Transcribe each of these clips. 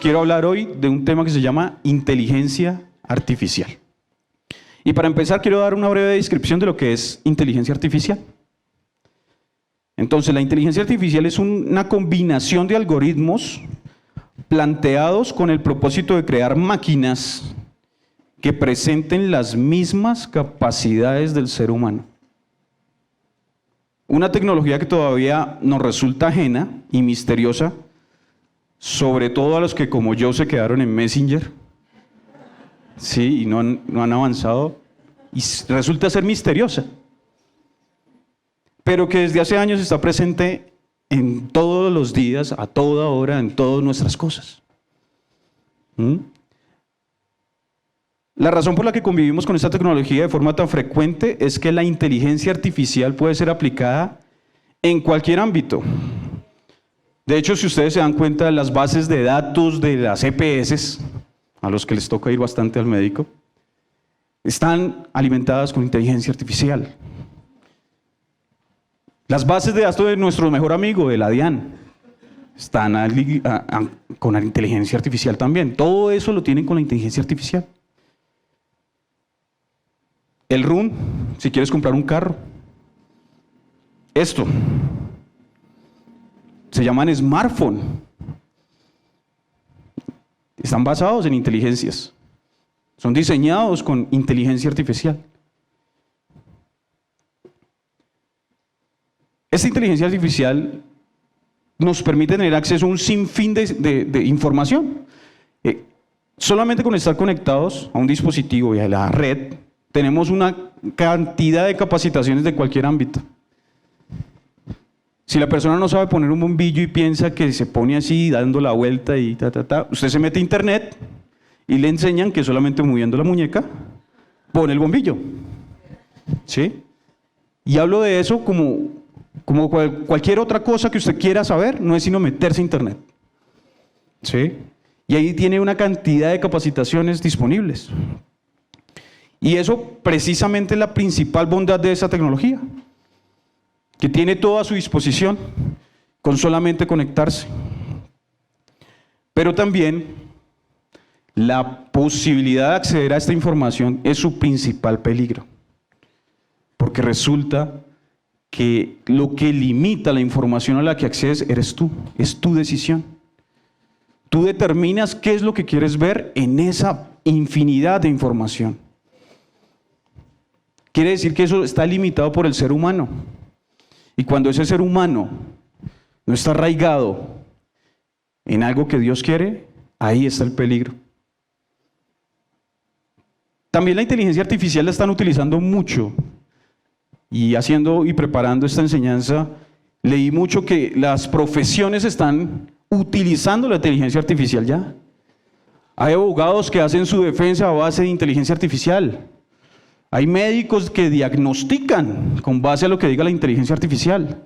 quiero hablar hoy de un tema que se llama inteligencia artificial. Y para empezar quiero dar una breve descripción de lo que es inteligencia artificial. Entonces, la inteligencia artificial es una combinación de algoritmos planteados con el propósito de crear máquinas que presenten las mismas capacidades del ser humano. Una tecnología que todavía nos resulta ajena y misteriosa, sobre todo a los que como yo se quedaron en Messenger, sí, y no han avanzado, y resulta ser misteriosa, pero que desde hace años está presente en todos los días, a toda hora, en todas nuestras cosas. La razón por la que convivimos con esta tecnología de forma tan frecuente es que la inteligencia artificial puede ser aplicada en cualquier ámbito. De hecho, si ustedes se dan cuenta, las bases de datos de las EPS, a los que les toca ir bastante al médico, están alimentadas con inteligencia artificial. Las bases de datos de nuestro mejor amigo, de la DIAN, están con la inteligencia artificial también. Todo eso lo tienen con la inteligencia artificial. El RUN, si quieres comprar un carro. Esto. Se llaman smartphone. Están basados en inteligencias. Son diseñados con inteligencia artificial. Esta inteligencia artificial nos permite tener acceso a un sinfín de información. Solamente con estar conectados a un dispositivo y a la red, tenemos una cantidad de capacitaciones de cualquier ámbito. Si la persona no sabe poner un bombillo y piensa que se pone así, dando la vuelta y usted se mete a internet y le enseñan que solamente moviendo la muñeca pone el bombillo. ¿Sí? Y hablo de eso como cualquier otra cosa que usted quiera saber, no es sino meterse a internet. ¿Sí? Y ahí tiene una cantidad de capacitaciones disponibles. Y eso precisamente es la principal bondad de esa tecnología, que tiene todo a su disposición con solamente conectarse. Pero también la posibilidad de acceder a esta información es su principal peligro, porque resulta que lo que limita la información a la que accedes eres tú, es tu decisión. Tú determinas qué es lo que quieres ver en esa infinidad de información. Quiere decir que eso está limitado por el ser humano. Y cuando ese ser humano no está arraigado en algo que Dios quiere, ahí está el peligro. También la inteligencia artificial la están utilizando mucho. Y haciendo y preparando esta enseñanza, leí mucho que las profesiones están utilizando la inteligencia artificial ya. Hay abogados que hacen su defensa a base de inteligencia artificial. Hay médicos que diagnostican con base a lo que diga la inteligencia artificial.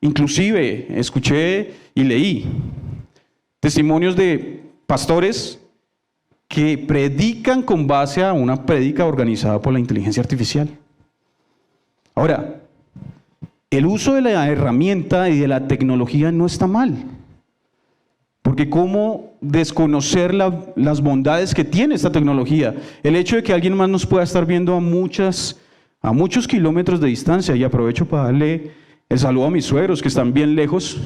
Inclusive escuché y leí testimonios de pastores que predican con base a una prédica organizada por la inteligencia artificial. Ahora, el uso de la herramienta y de la tecnología no está mal, porque ¿cómo desconocer las bondades que tiene esta tecnología? El hecho de que alguien más nos pueda estar viendo a muchos kilómetros de distancia, y aprovecho para darle el saludo a mis suegros que están bien lejos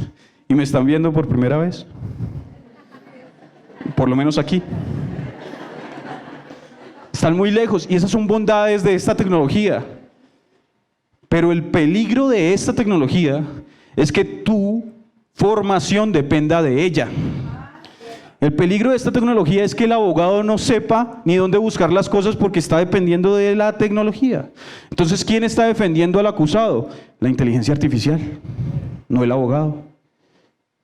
y me están viendo por primera vez, por lo menos aquí. Están muy lejos y esas son bondades de esta tecnología. Pero el peligro de esta tecnología es que tu formación dependa de ella. El peligro de esta tecnología es que el abogado no sepa ni dónde buscar las cosas porque está dependiendo de la tecnología. Entonces, ¿quién está defendiendo al acusado? La inteligencia artificial, no el abogado.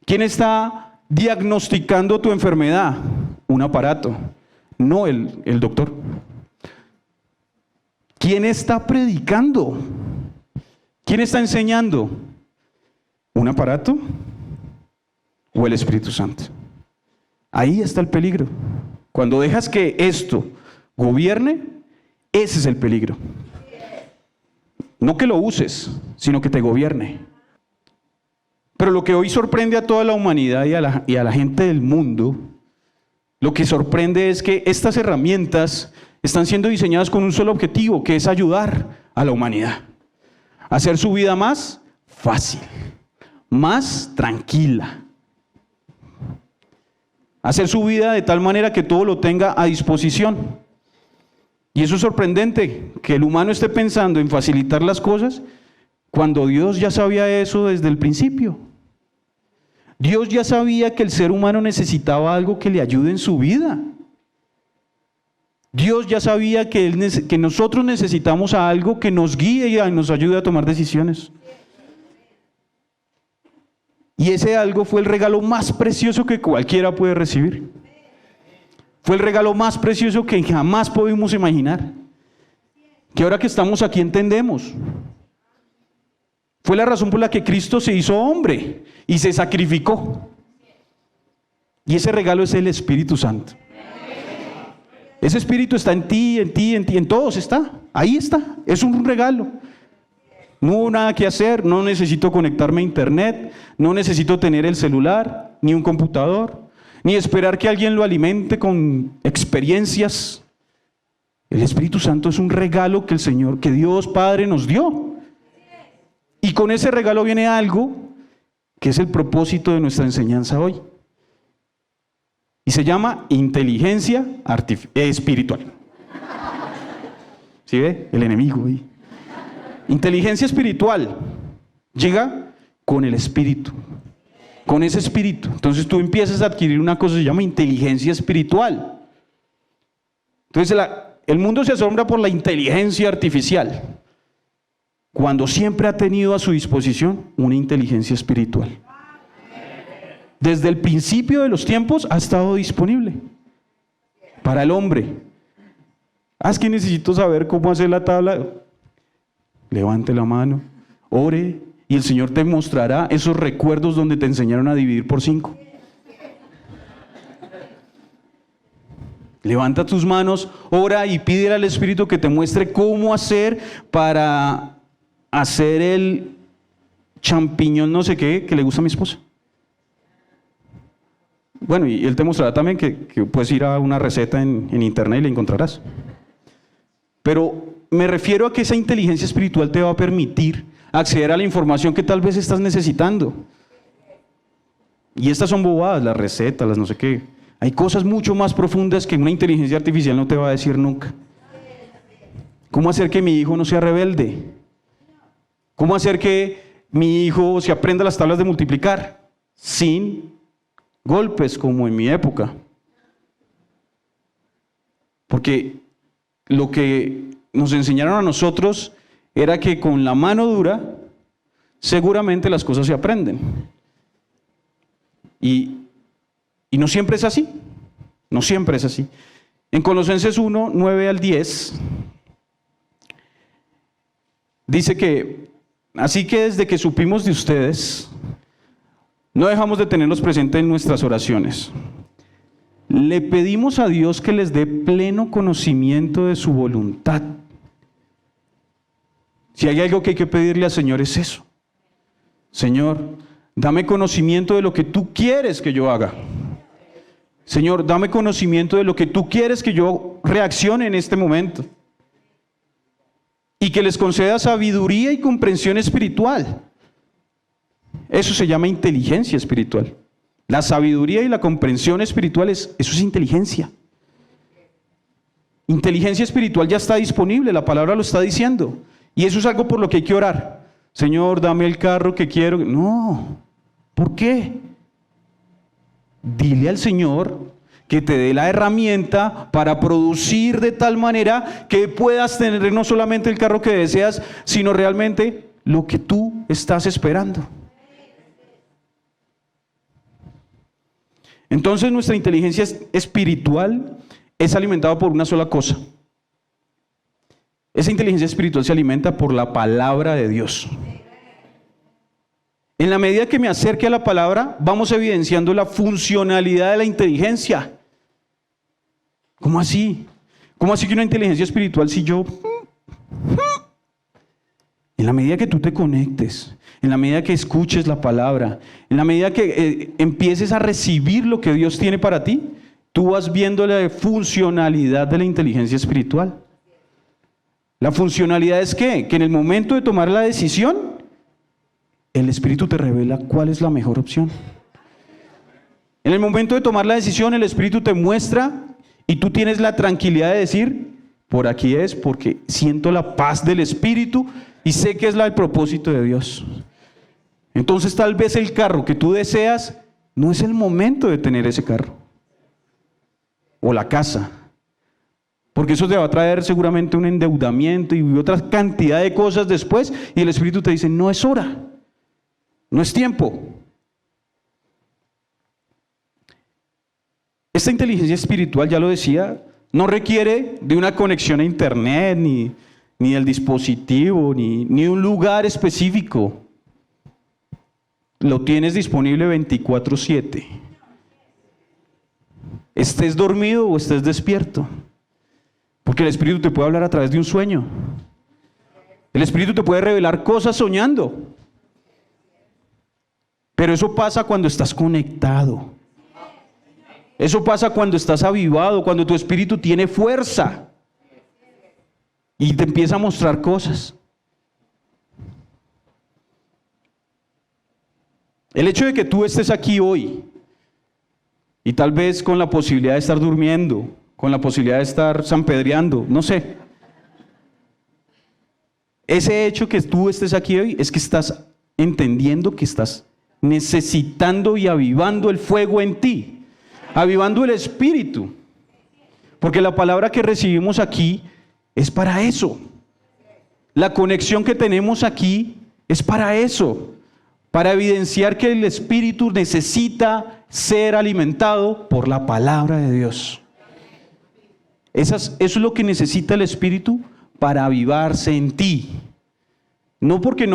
¿Quién está diagnosticando tu enfermedad? Un aparato, no el doctor. ¿Quién está predicando? ¿Quién está enseñando? ¿Un aparato o el Espíritu Santo? Ahí está el peligro. Cuando dejas que esto gobierne, ese es el peligro. No que lo uses, sino que te gobierne. Pero lo que hoy sorprende a toda la humanidad y a la gente del mundo Lo que sorprende es que estas herramientas están siendo diseñadas con un solo objetivo, que es ayudar a la humanidad a hacer su vida más fácil, más tranquila, hacer su vida de tal manera que todo lo tenga a disposición. Y eso es sorprendente, que el humano esté pensando en facilitar las cosas cuando Dios ya sabía eso desde el principio. Dios ya sabía que el ser humano necesitaba algo que le ayude en su vida. Dios ya sabía que nosotros necesitamos a algo que nos guíe y nos ayude a tomar decisiones. Y ese algo fue el regalo más precioso que cualquiera puede recibir. Fue el regalo más precioso que jamás pudimos imaginar. Que ahora que estamos aquí entendemos. Fue la razón por la que Cristo se hizo hombre y se sacrificó. Y ese regalo es el Espíritu Santo. Ese Espíritu está en ti, en todos está. Ahí está. Es un regalo. No hubo nada que hacer, no necesito conectarme a internet, no necesito tener el celular, ni un computador, ni esperar que alguien lo alimente con experiencias. El Espíritu Santo es un regalo que que Dios Padre nos dio. Y con ese regalo viene algo que es el propósito de nuestra enseñanza hoy. Y se llama inteligencia espiritual. ¿Sí ve? El enemigo ahí. Inteligencia espiritual llega con el espíritu, con ese espíritu. Entonces tú empiezas a adquirir una cosa que se llama inteligencia espiritual. Entonces el mundo se asombra por la inteligencia artificial, cuando siempre ha tenido a su disposición una inteligencia espiritual. Desde el principio de los tiempos ha estado disponible para el hombre. Es que necesito saber cómo hacer la tabla. Levante la mano, ore, y el Señor te mostrará esos recuerdos donde te enseñaron a dividir por 5. Levanta tus manos, ora y pídele al Espíritu que te muestre cómo hacer para hacer el champiñón no sé qué que le gusta a mi esposa. Bueno, y Él te mostrará también que puedes ir a una receta en internet y la encontrarás. Pero me refiero a que esa inteligencia espiritual te va a permitir acceder a la información que tal vez estás necesitando. Y estas son bobadas, las recetas, las no sé qué. Hay cosas mucho más profundas que una inteligencia artificial no te va a decir nunca. ¿Cómo hacer que mi hijo no sea rebelde? ¿Cómo hacer que mi hijo se aprenda las tablas de multiplicar sin golpes como en mi época? Porque lo que nos enseñaron a nosotros era que con la mano dura seguramente las cosas se aprenden. Y no siempre es así. No siempre es así. En Colosenses 1, 9 al 10 dice que así que desde que supimos de ustedes no dejamos de tenerlos presentes en nuestras oraciones. Le pedimos a Dios que les dé pleno conocimiento de su voluntad. Si hay algo que hay que pedirle al Señor es eso. Señor, dame conocimiento de lo que tú quieres que yo haga. Señor, dame conocimiento de lo que tú quieres que yo reaccione en este momento. Y que les conceda sabiduría y comprensión espiritual. Eso se llama inteligencia espiritual. La sabiduría y la comprensión espiritual, eso es inteligencia. Inteligencia espiritual ya está disponible, la palabra lo está diciendo. Y eso es algo por lo que hay que orar. Señor, dame el carro que quiero. No, ¿por qué? Dile al Señor que te dé la herramienta para producir de tal manera que puedas tener no solamente el carro que deseas, sino realmente lo que tú estás esperando. Entonces nuestra inteligencia espiritual es alimentada por una sola cosa. Esa inteligencia espiritual se alimenta por la palabra de Dios. En la medida que me acerque a la palabra, vamos evidenciando la funcionalidad de la inteligencia. ¿Cómo así? ¿Cómo así que una inteligencia espiritual si yo... En la medida que tú te conectes, en la medida que escuches la palabra, en la medida que empieces a recibir lo que Dios tiene para ti, tú vas viendo la funcionalidad de la inteligencia espiritual. La funcionalidad es ¿qué? Que en el momento de tomar la decisión, el Espíritu te revela cuál es la mejor opción. En el momento de tomar la decisión, el Espíritu te muestra y tú tienes la tranquilidad de decir, por aquí es, porque siento la paz del Espíritu y sé que es el propósito de Dios. Entonces tal vez el carro que tú deseas, no es el momento de tener ese carro. O la casa. Porque eso te va a traer seguramente un endeudamiento y otra cantidad de cosas después. Y el Espíritu te dice, no es hora. No es tiempo. Esta inteligencia espiritual, ya lo decía, no requiere de una conexión a internet, ni del dispositivo, ni un lugar específico. Lo tienes disponible 24/7. Estés dormido o estés despierto. Porque el Espíritu te puede hablar a través de un sueño. El Espíritu te puede revelar cosas soñando. Pero eso pasa cuando estás conectado. Eso pasa cuando estás avivado, cuando tu espíritu tiene fuerza. Y te empieza a mostrar cosas. El hecho de que tú estés aquí hoy, y tal vez con la posibilidad de estar durmiendo, con la posibilidad de estar sanpedreando, no sé. Ese hecho que tú estés aquí hoy es que estás entendiendo que estás necesitando y avivando el fuego en ti, avivando el espíritu. Porque la palabra que recibimos aquí es para eso. La conexión que tenemos aquí es para eso, para evidenciar que el espíritu necesita ser alimentado por la palabra de Dios. Eso es lo que necesita el espíritu para avivarse en ti. No porque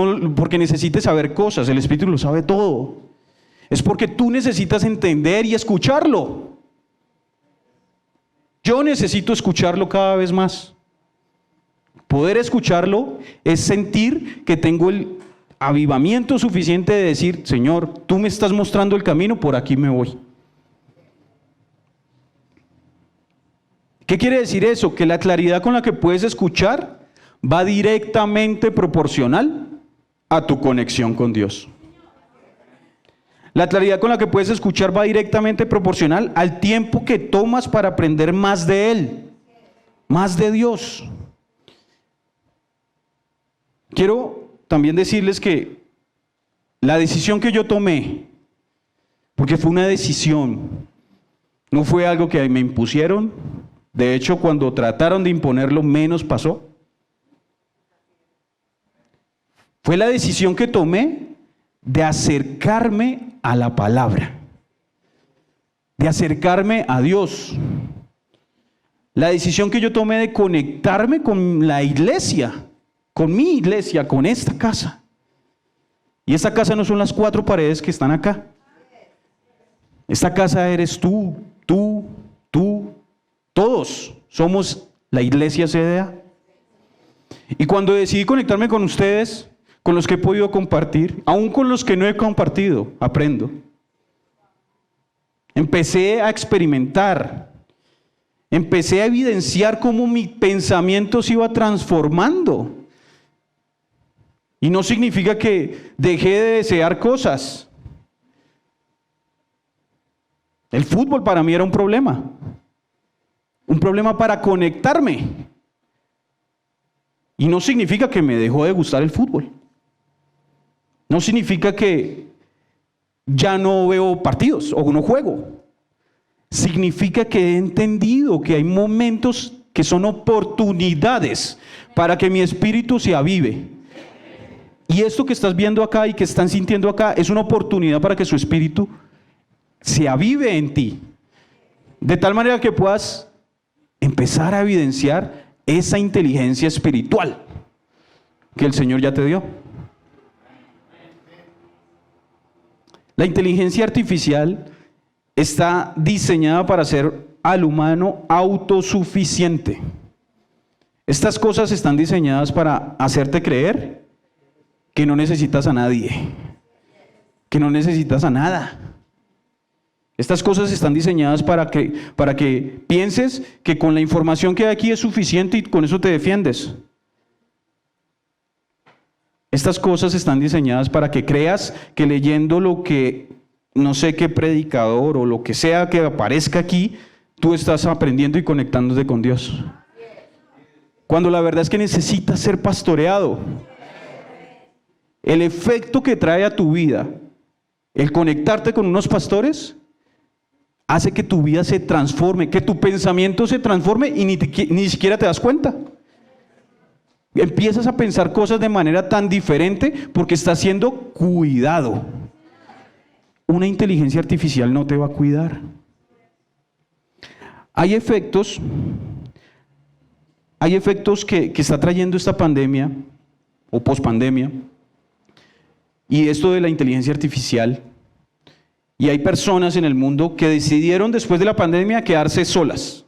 necesites saber cosas, el espíritu lo sabe todo. Es porque tú necesitas entender y escucharlo. Yo necesito escucharlo cada vez más. Poder escucharlo es sentir que tengo el avivamiento suficiente de decir, Señor, tú me estás mostrando el camino, por aquí me voy. ¿Qué quiere decir eso? Que la claridad con la que puedes escuchar va directamente proporcional a tu conexión con Dios. La claridad con la que puedes escuchar va directamente proporcional al tiempo que tomas para aprender más de Él, más de Dios. Quiero también decirles que la decisión que yo tomé, porque fue una decisión, no fue algo que me impusieron. De hecho, cuando trataron de imponerlo, menos pasó. Fue la decisión que tomé de acercarme a la palabra, de acercarme a Dios. La decisión que yo tomé de conectarme con la iglesia, con mi iglesia, con esta casa. Y esta casa no son las 4 paredes que están acá. Esta casa eres tú, todos somos la iglesia CDA. Y cuando decidí conectarme con ustedes, con los que he podido compartir, aún con los que no he compartido, aprendo. Empecé a experimentar, empecé a evidenciar cómo mi pensamiento se iba transformando. Y no significa que dejé de desear cosas. El fútbol para mí era un problema para conectarme. Y no significa que me dejó de gustar el fútbol. No significa que ya no veo partidos o no juego. Significa que he entendido que hay momentos que son oportunidades para que mi espíritu se avive. Y esto que estás viendo acá y que están sintiendo acá es una oportunidad para que su espíritu se avive en ti. De tal manera que puedas empezar a evidenciar esa inteligencia espiritual que el Señor ya te dio. La inteligencia artificial está diseñada para hacer al humano autosuficiente. Estas cosas están diseñadas para hacerte creer que no necesitas a nadie, que no necesitas a nada. Estas cosas están diseñadas para que pienses que con la información que hay aquí es suficiente y con eso te defiendes. Estas cosas están diseñadas para que creas que leyendo lo que no sé qué predicador o lo que sea que aparezca aquí, tú estás aprendiendo y conectándote con Dios. Cuando la verdad es que necesitas ser pastoreado. El efecto que trae a tu vida, el conectarte con unos pastores, hace que tu vida se transforme, que tu pensamiento se transforme y ni siquiera te das cuenta. Empiezas a pensar cosas de manera tan diferente porque estás siendo cuidado. Una inteligencia artificial no te va a cuidar. Hay efectos que está trayendo esta pandemia o pospandemia y esto de la inteligencia artificial. Y hay personas en el mundo que decidieron después de la pandemia quedarse solas,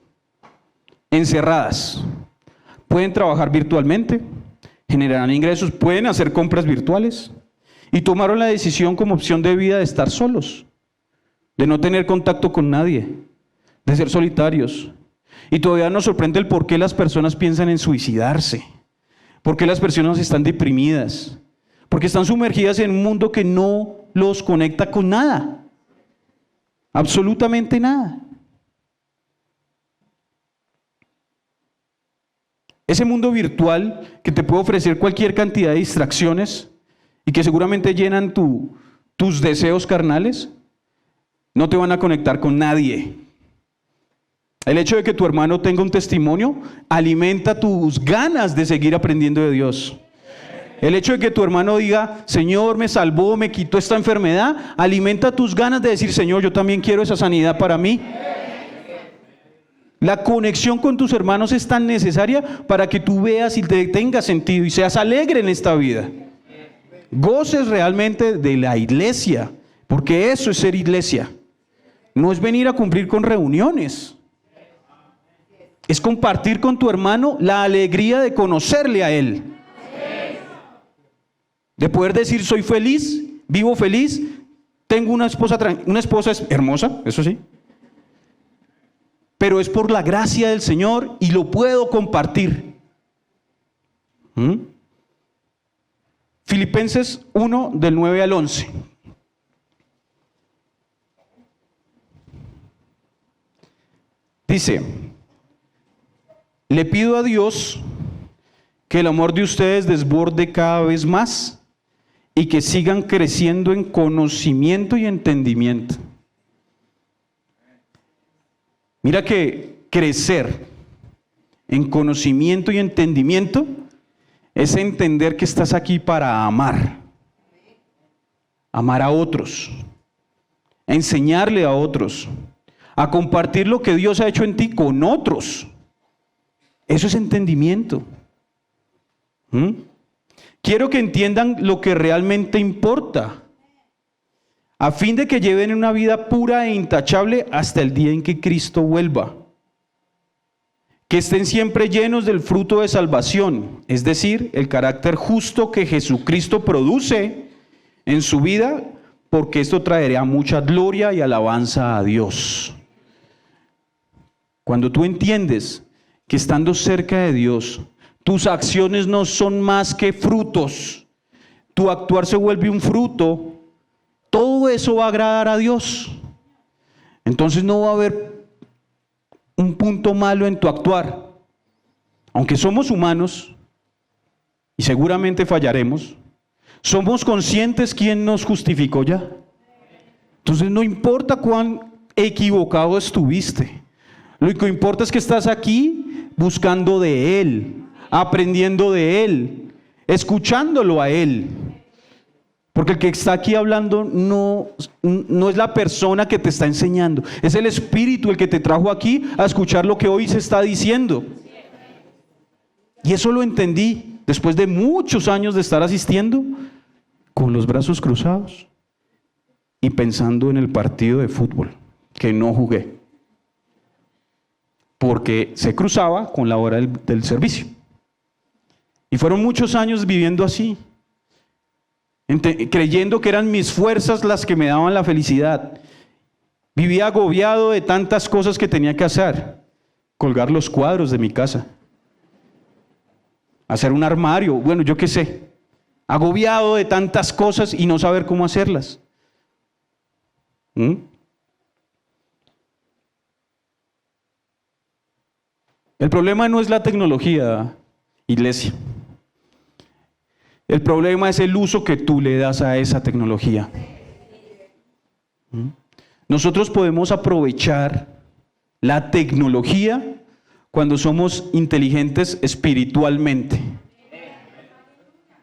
encerradas. Pueden trabajar virtualmente, generarán ingresos, pueden hacer compras virtuales y tomaron la decisión como opción de vida de estar solos, de no tener contacto con nadie, de ser solitarios. Y todavía nos sorprende el por qué las personas piensan en suicidarse, por qué las personas están deprimidas, porque están sumergidas en un mundo que no los conecta con nada. Absolutamente nada. Ese mundo virtual que te puede ofrecer cualquier cantidad de distracciones y que seguramente llenan tus deseos carnales, no te van a conectar con nadie. El hecho de que tu hermano tenga un testimonio alimenta tus ganas de seguir aprendiendo de Dios. El hecho de que tu hermano diga, Señor, me salvó, me quitó esta enfermedad, alimenta tus ganas de decir, Señor, yo también quiero esa sanidad para mí. La conexión con tus hermanos es tan necesaria para que tú veas y te tengas sentido y seas alegre en esta vida. Goces realmente de la iglesia, porque eso es ser iglesia. No es venir a cumplir con reuniones. Es compartir con tu hermano la alegría de conocerle a él. De poder decir, soy feliz, vivo feliz, tengo una esposa es hermosa, eso sí. Pero es por la gracia del Señor y lo puedo compartir. Filipenses 1, del 9 al 11. Dice, le pido a Dios que el amor de ustedes desborde cada vez más y que sigan creciendo en conocimiento y entendimiento. Mira que crecer en conocimiento y entendimiento es entender que estás aquí para amar a otros, a enseñarle a otros, a compartir lo que Dios ha hecho en ti con otros. Eso es entendimiento. Quiero que entiendan lo que realmente importa, a fin de que lleven una vida pura e intachable hasta el día en que Cristo vuelva. Que estén siempre llenos del fruto de salvación, es decir, el carácter justo que Jesucristo produce en su vida, porque esto traerá mucha gloria y alabanza a Dios. Cuando tú entiendes que estando cerca de Dios, tus acciones no son más que frutos, tu actuar se vuelve un fruto, todo eso va a agradar a Dios. Entonces no va a haber un punto malo en tu actuar. Aunque somos humanos y seguramente fallaremos, somos conscientes quién nos justificó ya. Entonces no importa cuán equivocado estuviste, lo que importa es que estás aquí buscando de Él, aprendiendo de Él, escuchándolo a Él. Porque el que está aquí hablando no es la persona que te está enseñando, es el Espíritu el que te trajo aquí a escuchar lo que hoy se está diciendo. Y eso lo entendí después de muchos años de estar asistiendo con los brazos cruzados y pensando en el partido de fútbol que no jugué, porque se cruzaba con la hora del servicio. Y fueron muchos años viviendo así, creyendo que eran mis fuerzas las que me daban la felicidad. Vivía agobiado de tantas cosas que tenía que hacer. Colgar los cuadros de mi casa. Hacer un armario, bueno, yo qué sé. Agobiado de tantas cosas y no saber cómo hacerlas. El problema no es la tecnología, iglesia. El problema es el uso que tú le das a esa tecnología. Nosotros podemos aprovechar la tecnología cuando somos inteligentes espiritualmente.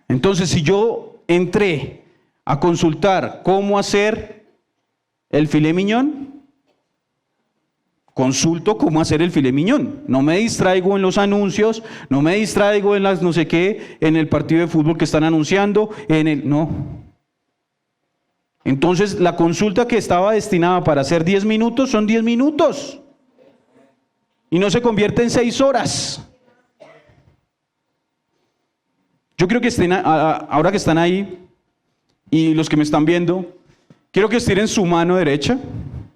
Entonces, si yo entré a consultar cómo hacer el filet mignon, consulto cómo hacer el filet mignon. No me distraigo en los anuncios, no me distraigo en las no sé qué, en el partido de fútbol que están anunciando, no. Entonces, la consulta que estaba destinada para hacer 10 minutos son 10 minutos. Y no se convierte en 6 horas. Yo quiero que estén, ahora que están ahí, y los que me están viendo, quiero que estiren su mano derecha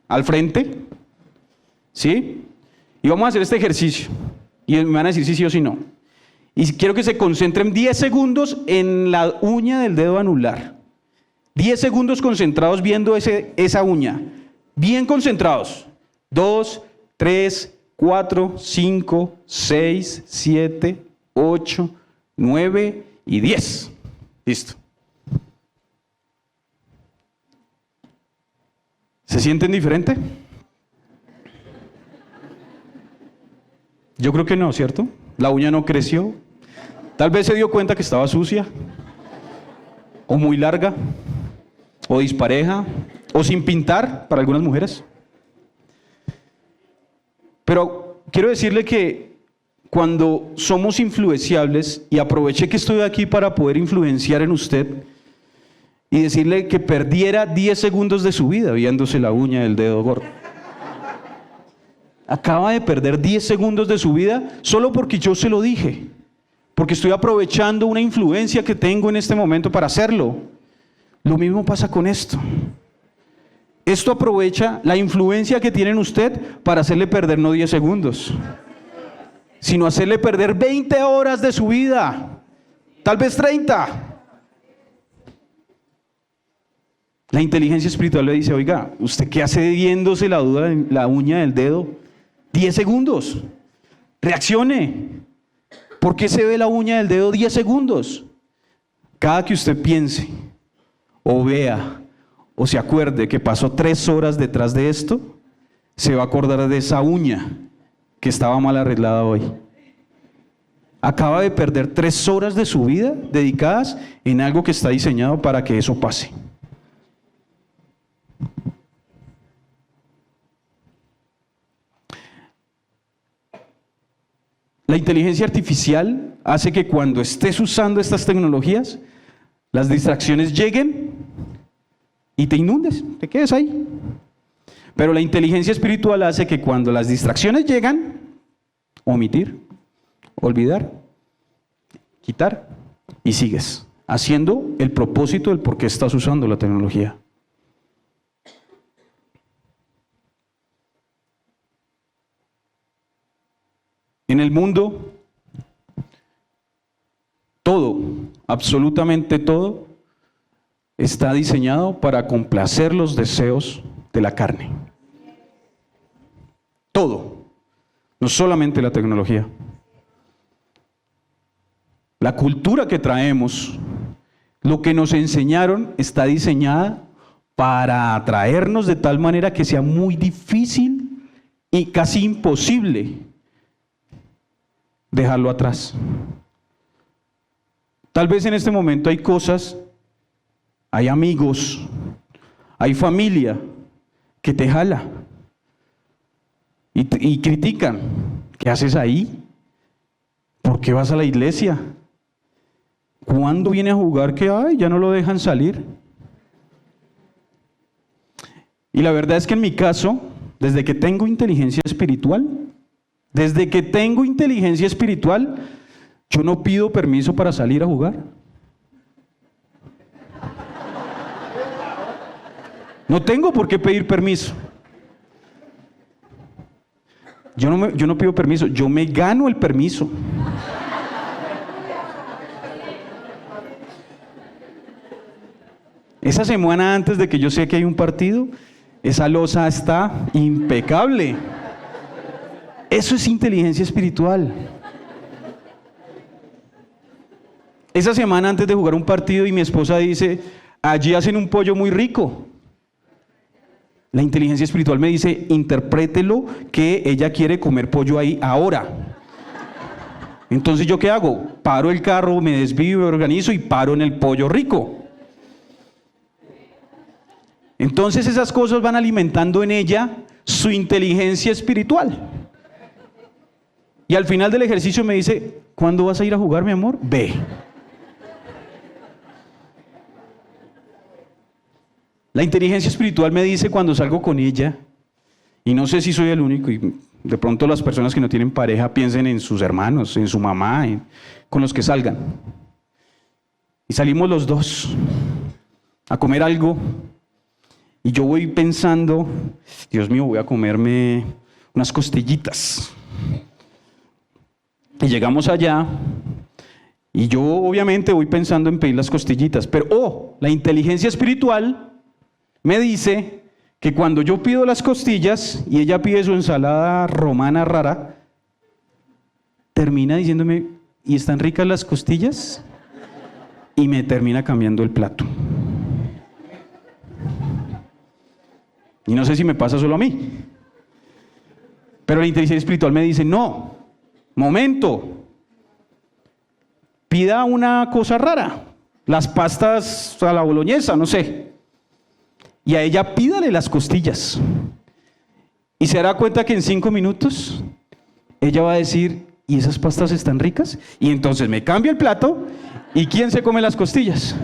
al frente. ¿Sí? Y vamos a hacer este ejercicio. Y me van a decir si sí o si no. Y quiero que se concentren 10 segundos en la uña del dedo anular. 10 segundos concentrados viendo esa uña. Bien concentrados. 2, 3, 4, 5, 6, 7, 8, 9 y 10. Listo. ¿Se sienten diferente? Yo creo que no, ¿cierto? La uña no creció. Tal vez se dio cuenta que estaba sucia, o muy larga, o dispareja, o sin pintar para algunas mujeres. Pero quiero decirle que cuando somos influenciables, y aproveché que estoy aquí para poder influenciar en usted, y decirle que perdiera 10 segundos de su vida viéndose la uña del dedo gordo. Acaba de perder 10 segundos de su vida solo porque yo se lo dije. Porque estoy aprovechando una influencia que tengo en este momento para hacerlo. Lo mismo pasa con esto. Esto aprovecha la influencia que tiene en usted para hacerle perder no 10 segundos, sino hacerle perder 20 horas de su vida. Tal vez 30. La inteligencia espiritual le dice, oiga, ¿usted qué hace viéndose la uña del dedo? 10 segundos. Reaccione. ¿Por qué se ve la uña del dedo 10 segundos? Cada que usted piense, o vea, o se acuerde que pasó 3 horas detrás de esto, se va a acordar de esa uña que estaba mal arreglada hoy. Acaba de perder 3 horas de su vida dedicadas en algo que está diseñado para que eso pase. La inteligencia artificial hace que cuando estés usando estas tecnologías, las distracciones lleguen y te inundes, te quedes ahí. Pero la inteligencia espiritual hace que cuando las distracciones llegan, omitir, olvidar, quitar y sigues haciendo el propósito del por qué estás usando la tecnología. En el mundo, todo, absolutamente todo, está diseñado para complacer los deseos de la carne. Todo, no solamente la tecnología. La cultura que traemos, lo que nos enseñaron, está diseñada para atraernos de tal manera que sea muy difícil y casi imposible dejarlo atrás. Tal vez en este momento hay cosas, hay amigos, hay familia que te jala y critican. ¿Qué haces ahí? ¿Por qué vas a la iglesia? ¿Cuándo viene a jugar que ya no lo dejan salir? Y la verdad es que en mi caso, desde que tengo inteligencia espiritual, yo no pido permiso para salir a jugar. No tengo por qué pedir permiso. Yo no pido permiso, yo me gano el permiso. Esa semana antes de que yo sé que hay un partido, esa loza está impecable. Eso es inteligencia espiritual. Esa semana antes de jugar un partido y mi esposa dice, allí hacen un pollo muy rico. La inteligencia espiritual me dice, interprételo que ella quiere comer pollo ahí ahora. Entonces, ¿yo qué hago? Paro el carro, me desvío, me organizo y paro en el pollo rico. Entonces esas cosas van alimentando en ella su inteligencia espiritual. Y al final del ejercicio me dice, ¿cuándo vas a ir a jugar, mi amor? Ve. La inteligencia espiritual me dice cuando salgo con ella, y no sé si soy el único, y de pronto las personas que no tienen pareja piensen en sus hermanos, en su mamá, con los que salgan. Y salimos los dos a comer algo, y yo voy pensando, Dios mío, voy a comerme unas costillitas. Y llegamos allá, y yo obviamente voy pensando en pedir las costillitas, pero la inteligencia espiritual me dice que cuando yo pido las costillas y ella pide su ensalada romana rara, termina diciéndome, ¿y están ricas las costillas? Y me termina cambiando el plato. Y no sé si me pasa solo a mí. Pero la inteligencia espiritual me dice, no, momento, pida una cosa rara, las pastas a la boloñesa, no sé. Y a ella pídale las costillas. Y se dará cuenta que en 5 minutos ella va a decir, ¿y esas pastas están ricas? Y entonces me cambia el plato, ¿y quién se come las costillas?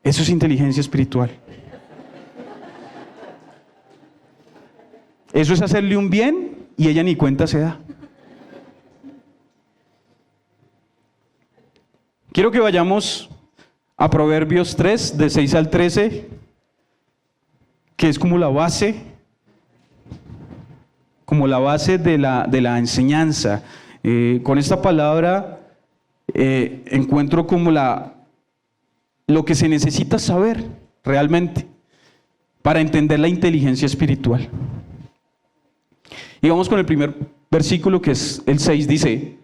Eso es inteligencia espiritual. Eso es hacerle un bien y ella ni cuenta se da. Quiero que vayamos a Proverbios 3, de 6 al 13, que es como la base de la enseñanza. Con esta palabra encuentro como lo que se necesita saber realmente para entender la inteligencia espiritual. Y vamos con el primer versículo, que es el 6, dice,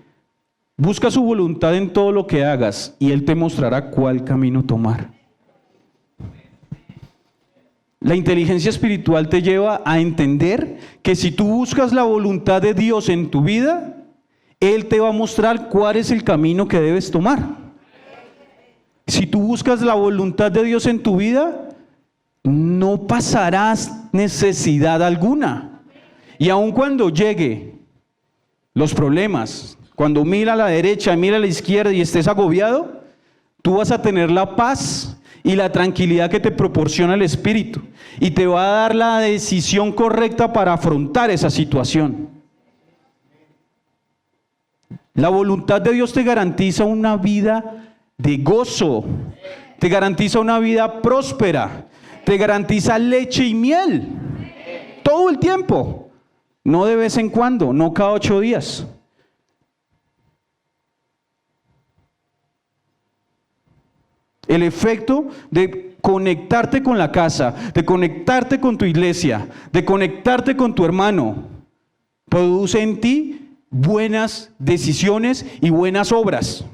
busca su voluntad en todo lo que hagas y Él te mostrará cuál camino tomar. La inteligencia espiritual te lleva a entender que si tú buscas la voluntad de Dios en tu vida, Él te va a mostrar cuál es el camino que debes tomar. Si tú buscas la voluntad de Dios en tu vida, no pasarás necesidad alguna. Y aun cuando llegue los problemas, cuando mira a la derecha, mira a la izquierda y estés agobiado, tú vas a tener la paz y la tranquilidad que te proporciona el Espíritu. Y te va a dar la decisión correcta para afrontar esa situación. La voluntad de Dios te garantiza una vida de gozo, te garantiza una vida próspera, te garantiza leche y miel, todo el tiempo. No de vez en cuando, no cada 8 días. El efecto de conectarte con la casa, de conectarte con tu iglesia, de conectarte con tu hermano, produce en ti buenas decisiones y buenas obras.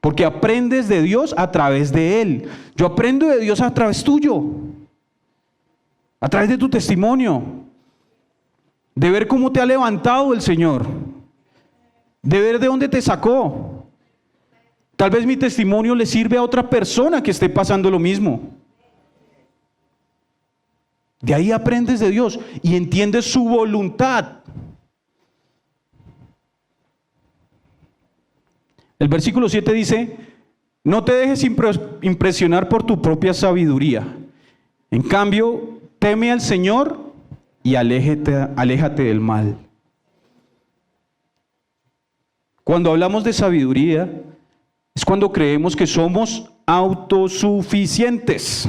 Porque aprendes de Dios a través de Él. Yo aprendo de Dios a través tuyo, a través de tu testimonio, de ver cómo te ha levantado el Señor, de ver de dónde te sacó. Tal vez mi testimonio le sirve a otra persona que esté pasando lo mismo. De ahí aprendes de Dios y entiendes su voluntad. El versículo 7 dice, no te dejes impresionar por tu propia sabiduría. En cambio, teme al Señor y aléjate del mal. Cuando hablamos de sabiduría, es cuando creemos que somos autosuficientes.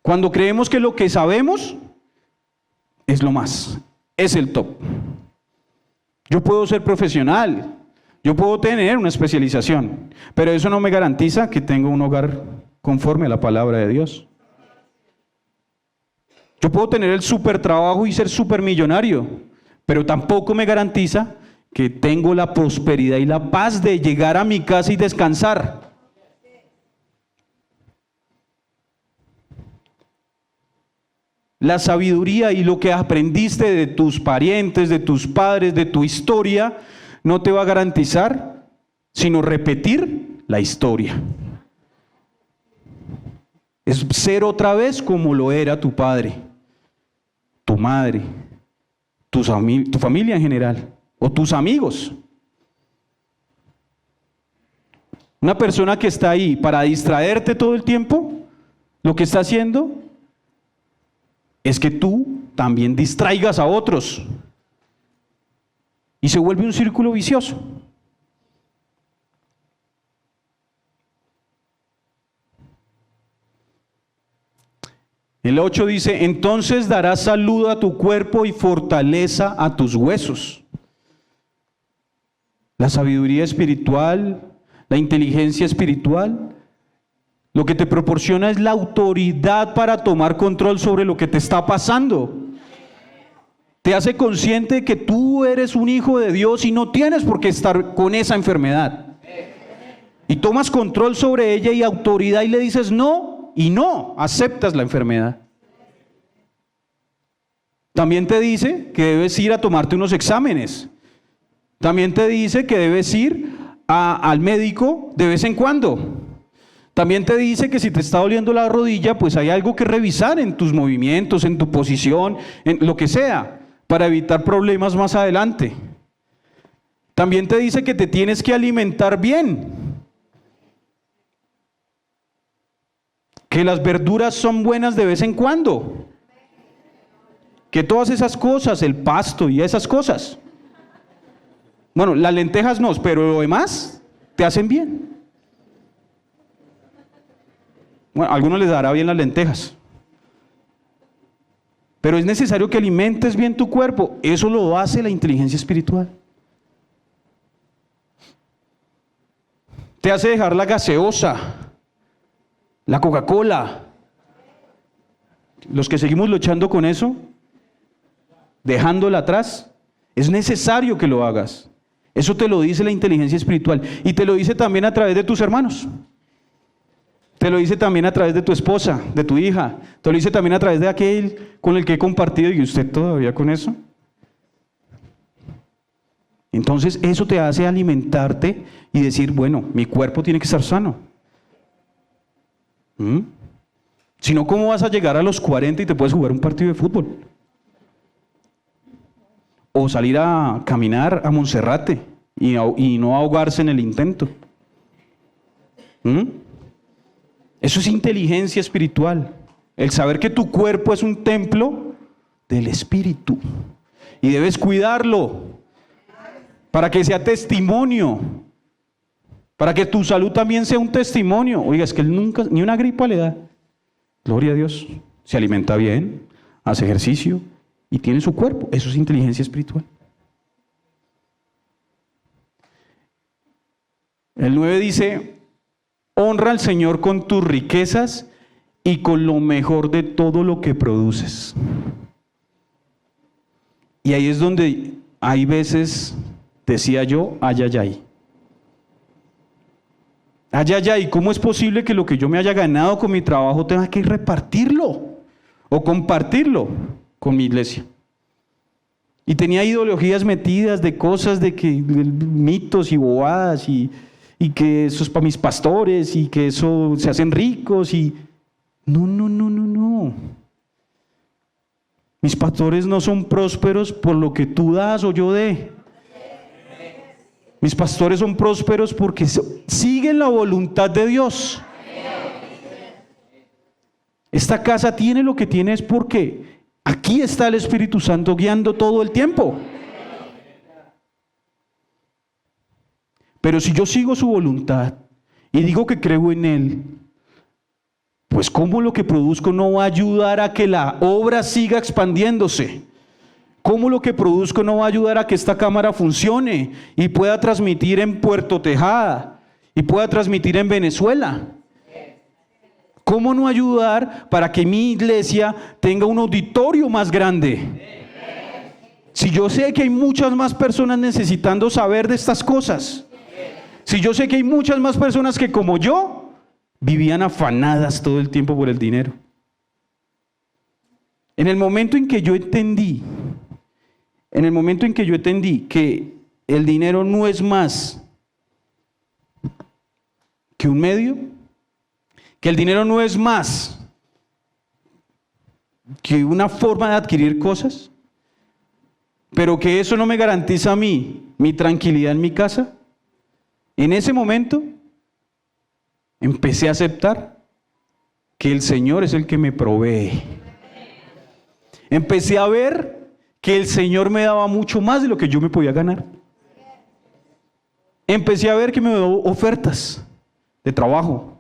Cuando creemos que lo que sabemos es lo más, es el top. Yo puedo ser profesional, yo puedo tener una especialización, pero eso no me garantiza que tenga un hogar conforme a la palabra de Dios. Yo puedo tener el super trabajo y ser super millonario, pero tampoco me garantiza que tengo la prosperidad y la paz de llegar a mi casa y descansar. La sabiduría y lo que aprendiste de tus parientes, de tus padres, de tu historia, no te va a garantizar, sino repetir la historia. Es ser otra vez como lo era tu padre, tu madre, tu familia en general, o tus amigos. Una persona que está ahí para distraerte todo el tiempo, lo que está haciendo es que tú también distraigas a otros. Y se vuelve un círculo vicioso. El 8 dice, entonces darás salud a tu cuerpo y fortaleza a tus huesos. La sabiduría espiritual, la inteligencia espiritual, lo que te proporciona es la autoridad para tomar control sobre lo que te está pasando. Te hace consciente de que tú eres un hijo de Dios y no tienes por qué estar con esa enfermedad. Y tomas control sobre ella y autoridad y le dices no, y no, aceptas la enfermedad. También te dice que debes ir a tomarte unos exámenes. También te dice que debes ir al médico de vez en cuando. También te dice que si te está doliendo la rodilla, pues hay algo que revisar en tus movimientos, en tu posición, en lo que sea, para evitar problemas más adelante. También te dice que te tienes que alimentar bien, que las verduras son buenas de vez en cuando, que todas esas cosas, el pasto y esas cosas, bueno, las lentejas no, pero lo demás te hacen bien. Bueno, a algunos les dará bien las lentejas. Pero es necesario que alimentes bien tu cuerpo. Eso lo hace la inteligencia espiritual. Te hace dejar la gaseosa, la Coca-Cola. Los que seguimos luchando con eso, dejándola atrás, es necesario que lo hagas. Eso te lo dice la inteligencia espiritual. Y te lo dice también a través de tus hermanos. Te lo dice también a través de tu esposa, de tu hija. Te lo dice también a través de aquel con el que he compartido. ¿Y usted todavía con eso? Entonces eso te hace alimentarte y decir, bueno, mi cuerpo tiene que estar sano. Si no, ¿cómo vas a llegar a los 40 y te puedes jugar un partido de fútbol? O salir a caminar a Monserrate y no ahogarse en el intento. Eso es inteligencia espiritual. El saber que tu cuerpo es un templo del Espíritu. Y debes cuidarlo para que sea testimonio. Para que tu salud también sea un testimonio. Oiga, es que él nunca, ni una gripa le da. Gloria a Dios. Se alimenta bien, hace ejercicio y tiene su cuerpo. Eso es inteligencia espiritual. El 9 dice, honra al Señor con tus riquezas y con lo mejor de todo lo que produces. Y ahí es donde hay veces, decía yo, ay, ay, ay. Ay, ay, ay, ¿cómo es posible que lo que yo me haya ganado con mi trabajo tenga que repartirlo o compartirlo con mi iglesia? Y tenía ideologías metidas de cosas, de mitos y bobadas y que eso es para mis pastores y que eso se hacen ricos y... No. Mis pastores no son prósperos por lo que tú das o yo dé. Mis pastores son prósperos porque siguen la voluntad de Dios. Esta casa tiene lo que tiene es porque aquí está el Espíritu Santo guiando todo el tiempo. Pero si yo sigo su voluntad y digo que creo en Él, pues ¿cómo lo que produzco no va a ayudar a que la obra siga expandiéndose? ¿Cómo lo que produzco no va a ayudar a que esta cámara funcione y pueda transmitir en Puerto Tejada y pueda transmitir en Venezuela? ¿Cómo no ayudar para que mi iglesia tenga un auditorio más grande? Si yo sé que hay muchas más personas necesitando saber de estas cosas. Si yo sé que hay muchas más personas que como yo vivían afanadas todo el tiempo por el dinero. En el momento en que yo entendí que el dinero no es más que un medio, que el dinero no es más que una forma de adquirir cosas, pero que eso no me garantiza a mí mi tranquilidad en mi casa, en ese momento empecé a aceptar que el Señor es el que me provee. Empecé a ver que el Señor me daba mucho más de lo que yo me podía ganar. Empecé a ver que me daba ofertas de trabajo.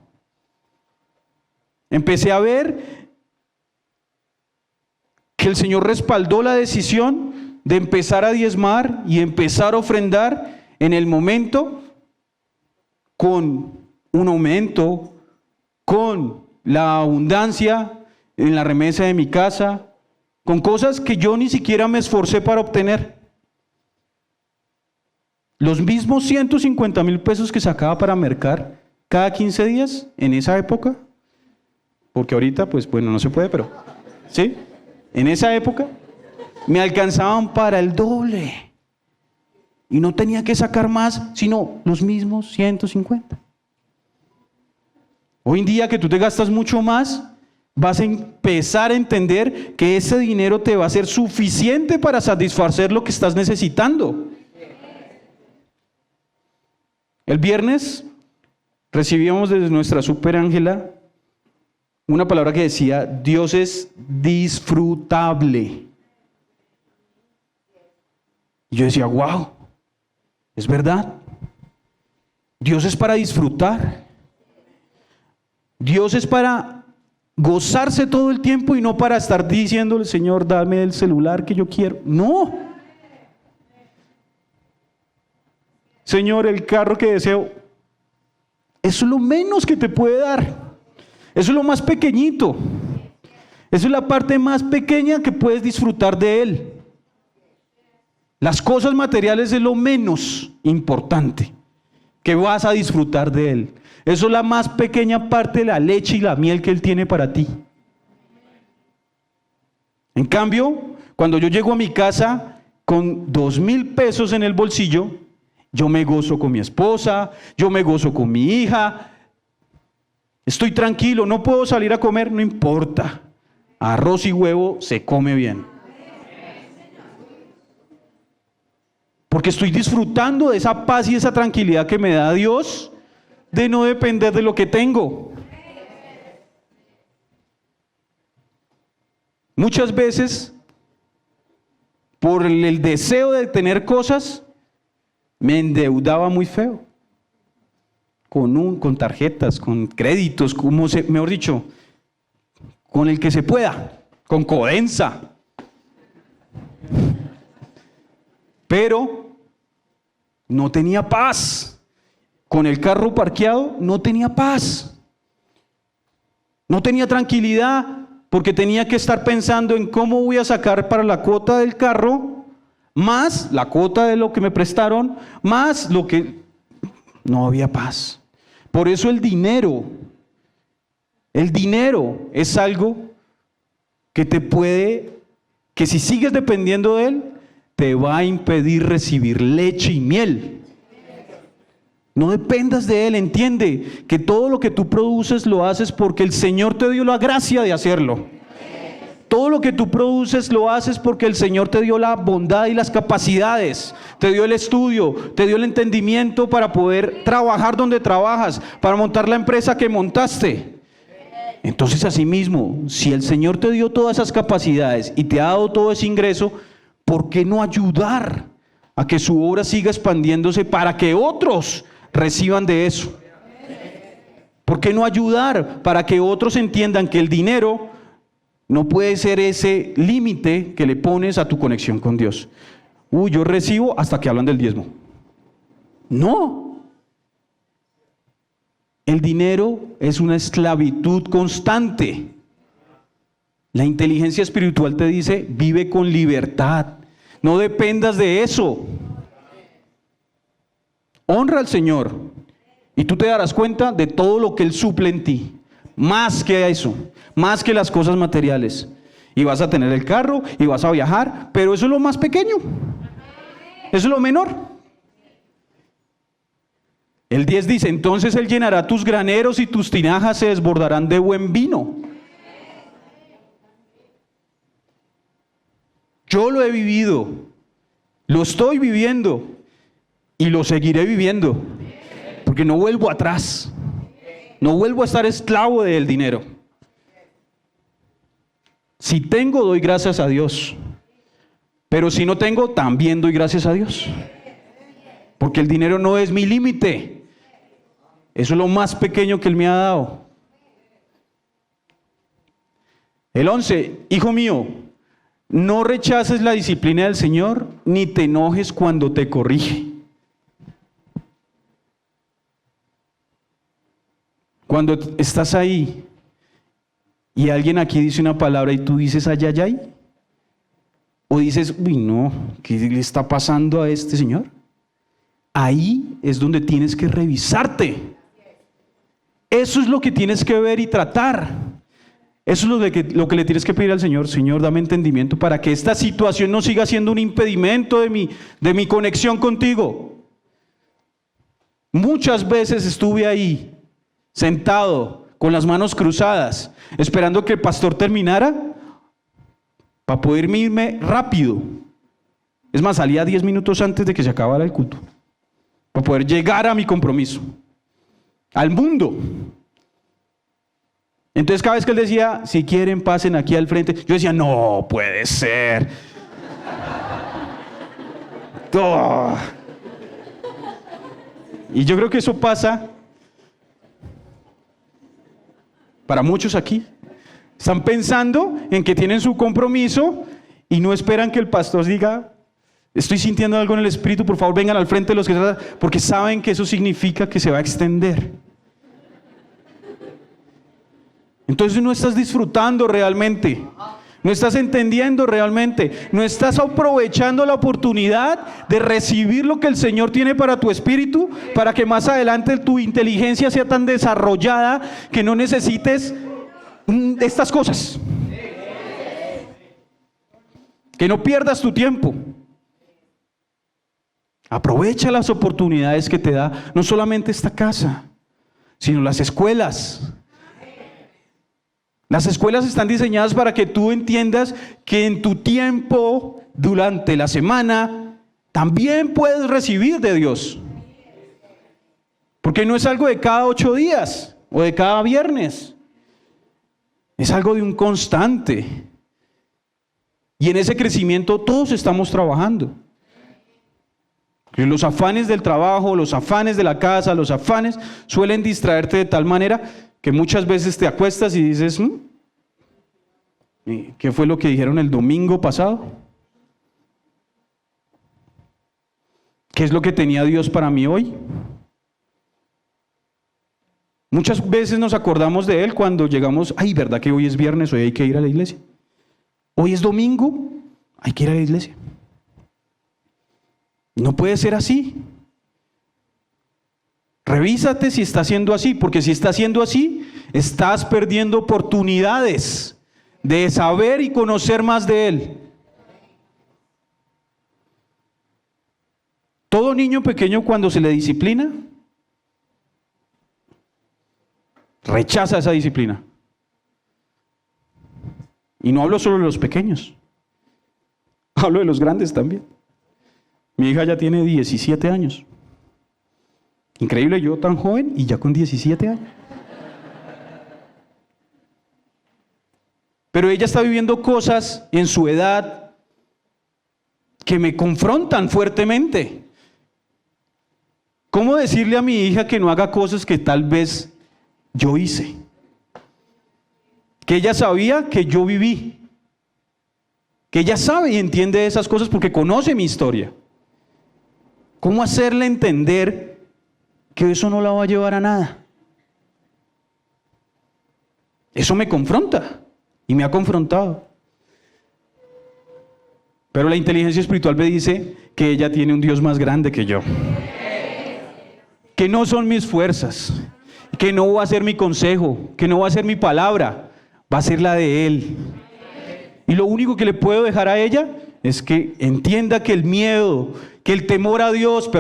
Empecé a ver que el Señor respaldó la decisión de empezar a diezmar y empezar a ofrendar en el momento con un aumento, con la abundancia en la remesa de mi casa, con cosas que yo ni siquiera me esforcé para obtener. Los mismos 150,000 pesos que sacaba para mercar cada 15 días en esa época, porque ahorita pues bueno no se puede, pero sí, en esa época me alcanzaban para el doble y no tenía que sacar más sino los mismos 150. Hoy en día que tú te gastas mucho más, vas a empezar a entender que ese dinero te va a ser suficiente para satisfacer lo que estás necesitando. El viernes recibíamos desde nuestra super Ángela una palabra que decía: Dios es disfrutable. Y yo decía, wow, es verdad. Dios es para disfrutar. Dios es para gozarse todo el tiempo y no para estar diciéndole, Señor, dame el celular que yo quiero. No. Señor, el carro que deseo. Eso es lo menos que te puede dar. Eso es lo más pequeñito. Eso es la parte más pequeña que puedes disfrutar de Él. Las cosas materiales es lo menos importante que vas a disfrutar de Él. Eso es la más pequeña parte de la leche y la miel que Él tiene para ti. En cambio, cuando yo llego a mi casa con 2,000 pesos en el bolsillo, yo me gozo con mi esposa, yo me gozo con mi hija. Estoy tranquilo, no puedo salir a comer, no importa. Arroz y huevo se come bien. Porque estoy disfrutando de esa paz y esa tranquilidad que me da Dios de no depender de lo que tengo. Muchas veces, por el deseo de tener cosas, me endeudaba muy feo. Con tarjetas, con créditos, mejor dicho, con el que se pueda, con Codensa. Pero no tenía paz. Con el carro parqueado no tenía paz. No tenía tranquilidad porque tenía que estar pensando en cómo voy a sacar para la cuota del carro, más la cuota de lo que me prestaron, más lo que... No había paz. Por eso el dinero es algo que te puede, que si sigues dependiendo de él, te va a impedir recibir leche y miel. No dependas de él, entiende que todo lo que tú produces lo haces porque el Señor te dio la gracia de hacerlo. Todo lo que tú produces lo haces porque el Señor te dio la bondad y las capacidades, te dio el estudio, te dio el entendimiento para poder trabajar donde trabajas, para montar la empresa que montaste. Entonces, asimismo, si el Señor te dio todas esas capacidades y te ha dado todo ese ingreso, ¿por qué no ayudar a que su obra siga expandiéndose para que otros reciban de eso? ¿Por qué no ayudar para que otros entiendan que el dinero no puede ser ese límite que le pones a tu conexión con Dios? Yo recibo hasta que hablan del diezmo. No. El dinero es una esclavitud constante. La inteligencia espiritual te dice, vive con libertad. No dependas de eso. Honra al Señor y tú te darás cuenta de todo lo que Él suple en ti. Más que eso, más que las cosas materiales. Y vas a tener el carro y vas a viajar, pero eso es lo más pequeño. Eso es lo menor. El 10 dice, entonces Él llenará tus graneros y tus tinajas se desbordarán de buen vino. Yo lo he vivido, lo estoy viviendo y lo seguiré viviendo, porque no vuelvo atrás, no vuelvo a estar esclavo del dinero. Si tengo, doy gracias a Dios, pero si no tengo, también doy gracias a Dios, porque el dinero no es mi límite, eso es lo más pequeño que Él me ha dado. El 11, hijo mío, no rechaces la disciplina del Señor, ni te enojes cuando te corrige. Cuando estás ahí y alguien aquí dice una palabra y tú dices ay, ay, ay, o dices, uy no, ¿qué le está pasando a este señor? Ahí es donde tienes que revisarte. Eso es lo que tienes que ver y tratar. Eso es lo que le tienes que pedir al Señor. Señor, dame entendimiento para que esta situación no siga siendo un impedimento de mi conexión contigo. Muchas veces estuve ahí, sentado, con las manos cruzadas, esperando que el pastor terminara para poder irme rápido. Es más, salía 10 minutos antes de que se acabara el culto, para poder llegar a mi compromiso, al mundo. Entonces cada vez que él decía, si quieren pasen aquí al frente, yo decía, no puede ser. Oh. Y yo creo que eso pasa para muchos aquí. Están pensando en que tienen su compromiso y no esperan que el pastor diga, estoy sintiendo algo en el espíritu, por favor vengan al frente los que tratan, porque saben que eso significa que se va a extender. Entonces no estás disfrutando realmente, no estás entendiendo realmente, no estás aprovechando la oportunidad de recibir lo que el Señor tiene para tu espíritu, para que más adelante tu inteligencia sea tan desarrollada que no necesites estas cosas, que no pierdas tu tiempo. Aprovecha las oportunidades que te da no solamente esta casa, sino las escuelas. Las escuelas están diseñadas para que tú entiendas que en tu tiempo, durante la semana, también puedes recibir de Dios. Porque no es algo de cada 8 días o de cada viernes. Es algo de un constante. Y en ese crecimiento todos estamos trabajando. Los afanes del trabajo, los afanes de la casa, los afanes suelen distraerte de tal manera que muchas veces te acuestas y dices, ¿qué fue lo que dijeron el domingo pasado? ¿Qué es lo que tenía Dios para mí hoy? Muchas veces nos acordamos de Él cuando llegamos, ay, ¿verdad que hoy es viernes? Hoy hay que ir a la iglesia. Hoy es domingo, hay que ir a la iglesia. No puede ser así. Revísate si está siendo así, porque si está siendo así, estás perdiendo oportunidades de saber y conocer más de Él. Todo niño pequeño cuando se le disciplina, rechaza esa disciplina. Y no hablo solo de los pequeños, hablo de los grandes también. Mi hija ya tiene 17 años. Increíble, yo tan joven y ya con 17 años. Pero ella está viviendo cosas en su edad que me confrontan fuertemente. ¿Cómo decirle a mi hija que no haga cosas que tal vez yo hice. Que ella sabía que yo viví. Que ella sabe y entiende esas cosas porque conoce mi historia. ¿Cómo hacerle entender que eso no la va a llevar a nada? Eso me confronta y me ha confrontado. Pero la inteligencia espiritual me dice que ella tiene un Dios más grande que yo. Que no son mis fuerzas, que no va a ser mi consejo, que no va a ser mi palabra, va a ser la de Él. Y lo único que le puedo dejar a ella es que entienda que el miedo, que el temor a Dios,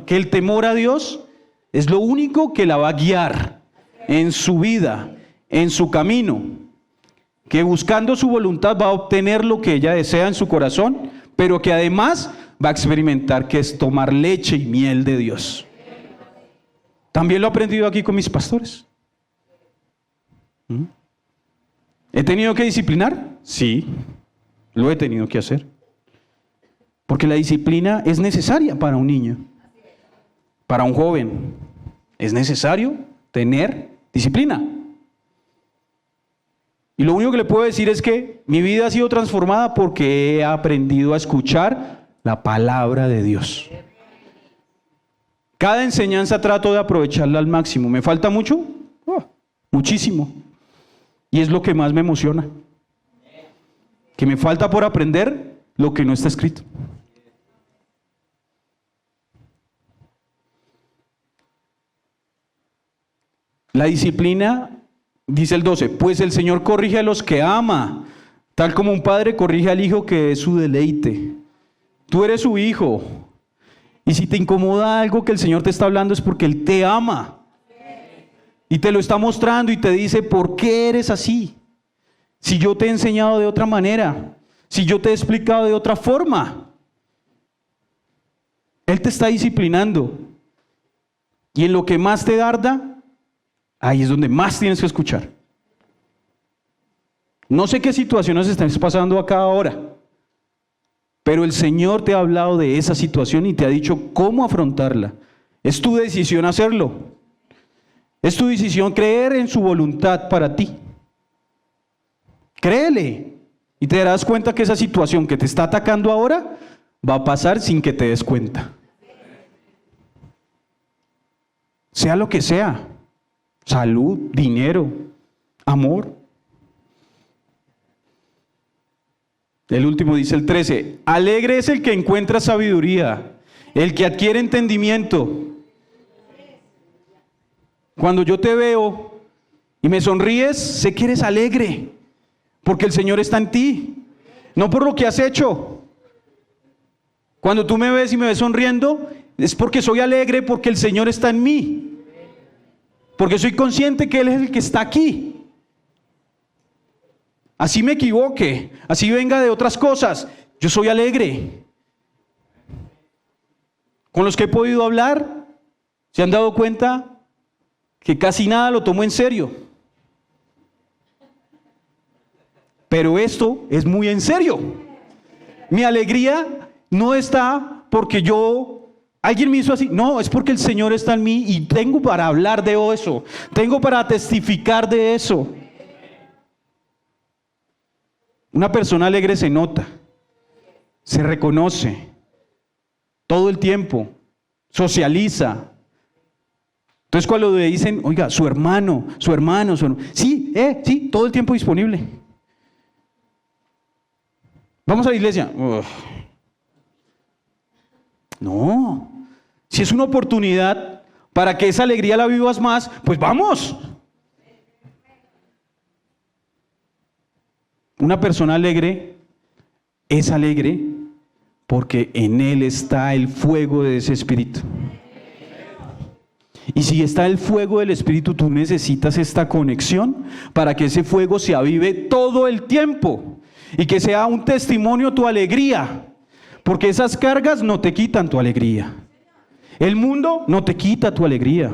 que el temor a Dios es lo único que la va a guiar en su vida, en su camino. Que buscando su voluntad va a obtener lo que ella desea en su corazón, pero que además va a experimentar que es tomar leche y miel de Dios. También lo he aprendido aquí con mis pastores. ¿He tenido que disciplinar? Sí, lo he tenido que hacer. Porque la disciplina es necesaria para un niño, para un joven. Es necesario tener disciplina. Y lo único que le puedo decir es que mi vida ha sido transformada porque he aprendido a escuchar la palabra de Dios. Cada enseñanza trato de aprovecharla al máximo. ¿Me falta mucho? Muchísimo. Y es lo que más me emociona. Que me falta por aprender lo que no está escrito. La disciplina, dice el 12, pues el Señor corrige a los que ama, tal como un padre corrige al hijo que es su deleite. Tú eres su hijo. Y si te incomoda algo que el Señor te está hablando es porque Él te ama. Y te lo está mostrando y te dice, ¿por qué eres así? Si yo te he enseñado de otra manera, si yo te he explicado de otra forma. Él te está disciplinando. Y en lo que más te arda, ahí es donde más tienes que escuchar. No sé qué situaciones estás pasando acá ahora, pero el Señor te ha hablado de esa situación y te ha dicho cómo afrontarla. Es tu decisión hacerlo. Es tu decisión creer en su voluntad para ti. Créele y te darás cuenta que esa situación que te está atacando ahora va a pasar sin que te des cuenta. Sea lo que sea. Salud, dinero, amor. El último dice el 13. Alegre es el que encuentra sabiduría, el que adquiere entendimiento. Cuando yo te veo y me sonríes, sé que eres alegre, porque el Señor está en ti, no por lo que has hecho. Cuando tú me ves y me ves sonriendo, es porque soy alegre, porque el Señor está en mí, porque soy consciente que Él es el que está aquí. Así me equivoque, así venga de otras cosas, yo soy alegre. Con los que he podido hablar, ¿se han dado cuenta que casi nada lo tomo en serio? Pero esto es muy en serio. Mi alegría no está porque alguien me hizo así. No, es porque el Señor está en mí y tengo para hablar de eso. Tengo para testificar de eso. Una persona alegre se nota, se reconoce todo el tiempo, socializa. Entonces cuando le dicen, oiga, su hermano. Sí, todo el tiempo disponible. Vamos a la iglesia. Uf. No, si es una oportunidad para que esa alegría la vivas más, pues vamos. Una persona alegre es alegre porque en él está el fuego de ese espíritu. Y si está el fuego del espíritu, tú necesitas esta conexión para que ese fuego se avive todo el tiempo y que sea un testimonio tu alegría, porque esas cargas no te quitan tu alegría. El mundo no te quita tu alegría.